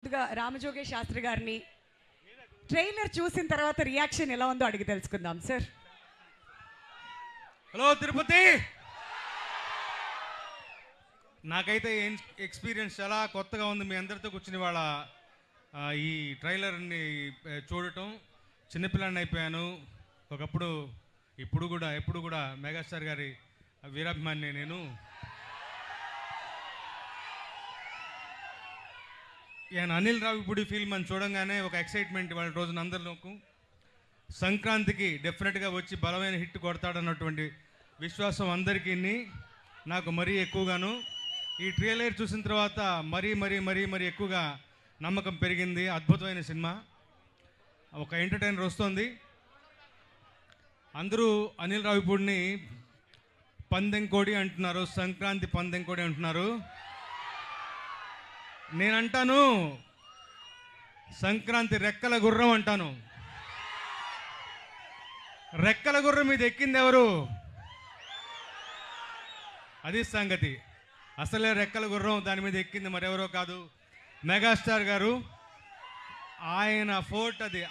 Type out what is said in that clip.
ముందుగా రామజోగే శాస్త్రి గారిని ట్రైలర్ చూసిన తర్వాత రియాక్షన్ ఎలా ఉందో అడిగి తెలుసుకుందాం సార్. హలో తిరుపతి, నాకైతే ఎక్స్పీరియన్స్ చాలా కొత్తగా ఉంది మీ అందరితో కూర్చుని వాళ్ళ ఈ ట్రైలర్ని చూడటం. చిన్నపిల్లాడిని అయిపోయాను ఒకప్పుడు. ఎప్పుడు కూడా మెగాస్టార్ గారి వీరాభిమాని నేను. ఈయన అనిల్ రావిపూడి ఫిల్మ్ అని చూడంగానే ఒక ఎక్సైట్మెంట్ వాళ్ళ రోజున అందరిలోకి. సంక్రాంతికి డెఫినెట్గా వచ్చి బలమైన హిట్ కొడతాడన్నటువంటి విశ్వాసం అందరికీ నాకు మరీ ఎక్కువగాను. ఈ ట్రైలర్ చూసిన తర్వాత మరీ ఎక్కువగా నమ్మకం పెరిగింది. అద్భుతమైన సినిమా, ఒక ఎంటర్టైనర్ వస్తుంది. అందరూ అనిల్ రావిపూడిని పందెంకోడి అంటున్నారు, సంక్రాంతి పందెంకోడి అంటున్నారు. నేనంటాను సంక్రాంతి రెక్కల గుర్రం అంటాను. రెక్కల గుర్రం మీద ఎక్కింది ఎవరు? అది సంగతి. అసలే రెక్కల గుర్రం దాని మీద ఎక్కింది మరెవరో కాదు, మెగాస్టార్ గారు. ఆయన ఫోర్ట్ అది.